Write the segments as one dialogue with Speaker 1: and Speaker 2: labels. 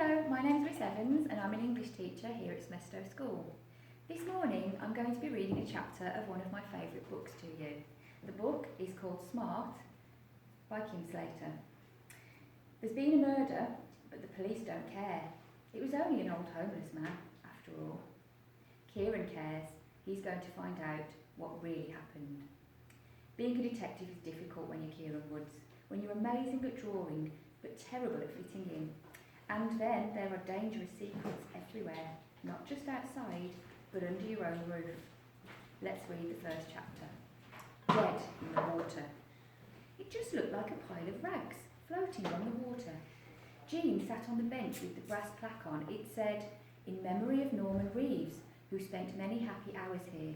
Speaker 1: Hello, my name's Miss Evans and I'm an English teacher here at Smestow School. This morning I'm going to be reading a chapter of one of my favourite books to you. The book is called Smart by Kim Slater. There's been a murder, but the police don't care. It was only an old homeless man, after all. Kieran cares. He's going to find out what really happened. Being a detective is difficult when you're Kieran Woods, when you're amazing at drawing, but terrible at fitting in. And then there are dangerous secrets everywhere, not just outside, but under your own roof. Let's read the first chapter. Dead in the water. It just looked like a pile of rags floating on the water. Jean sat on the bench with the brass plaque on. It said, "In memory of Norman Reeves, who spent many happy hours here."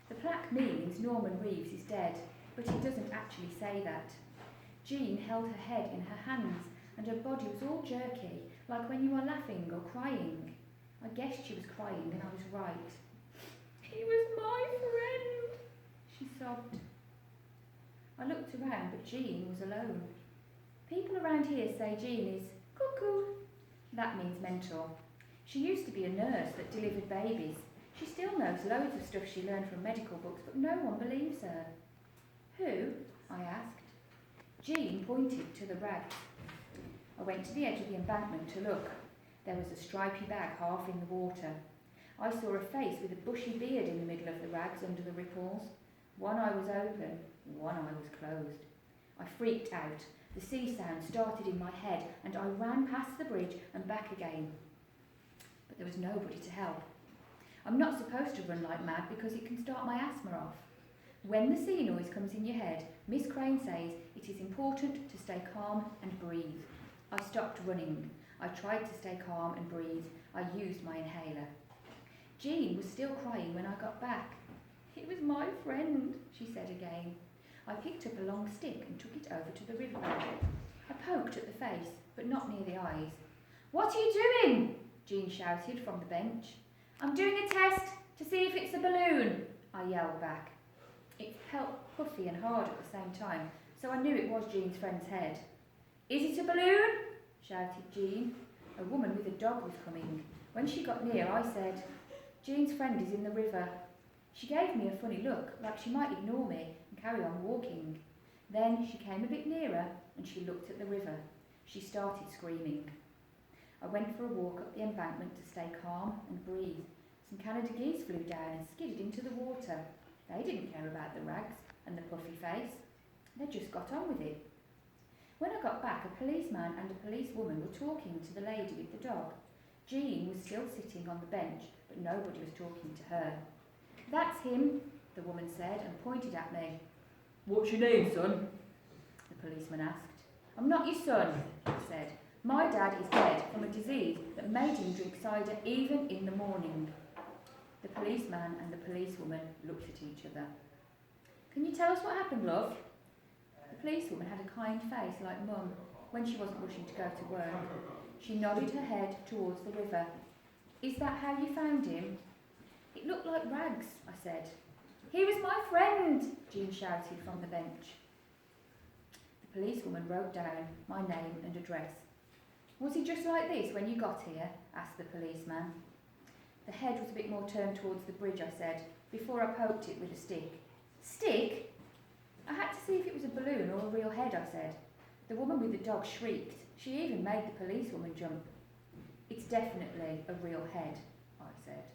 Speaker 1: The plaque means Norman Reeves is dead, but it doesn't actually say that. Jean held her head in her hands and her body was all jerky, like when you are laughing or crying. I guessed she was crying and I was right. "He was my friend," she sobbed. I looked around, but Jean was alone. People around here say Jean is cuckoo. That means mental. She used to be a nurse that delivered babies. She still knows loads of stuff she learned from medical books, but no one believes her. "Who?" I asked. Jean pointed to the rags. I went to the edge of the embankment to look. There was a stripy bag half in the water. I saw a face with a bushy beard in the middle of the rags under the ripples. One eye was open, one eye was closed. I freaked out. The sea sound started in my head and I ran past the bridge and back again. But there was nobody to help. I'm not supposed to run like mad because it can start my asthma off. When the sea noise comes in your head, Miss Crane says it is important to stay calm and breathe. I stopped running. I tried to stay calm and breathe. I used my inhaler. Jean was still crying when I got back. "He was my friend," she said again. I picked up a long stick and took it over to the riverbank. I poked at the face, but not near the eyes. "What are you doing?" Jean shouted from the bench. "I'm doing a test to see if it's a balloon," I yelled back. It felt puffy and hard at the same time, so I knew it was Jean's friend's head. "Is it a balloon?" shouted Jean. A woman with a dog was coming. When she got near, I said, "Jean's friend is in the river." She gave me a funny look, like she might ignore me and carry on walking. Then she came a bit nearer and she looked at the river. She started screaming. I went for a walk up the embankment to stay calm and breathe. Some Canada geese flew down and skidded into the water. They didn't care about the rags and the puffy face. They just got on with it. When I got back, a policeman and a policewoman were talking to the lady with the dog. Jean was still sitting on the bench, but nobody was talking to her. "That's him," the woman said and pointed at me. "What's your name, son?" the policeman asked. "I'm not your son," I said. "My dad is dead from a disease that made him drink cider even in the morning." The policeman and the policewoman looked at each other. "Can you tell us what happened, love?" The policewoman had a kind face like Mum when she wasn't rushing to go to work. She nodded her head towards the river. "Is that how you found him?" "It looked like rags," I said. "He was my friend," Jean shouted from the bench. The policewoman wrote down my name and address. "Was he just like this when you got here?" asked the policeman. The head was a bit more turned towards the bridge, I said, before I poked it with a stick. "Stick?" I had to see if it was a balloon or a real head, I said. The woman with the dog shrieked. She even made the policewoman jump. "It's definitely a real head," I said.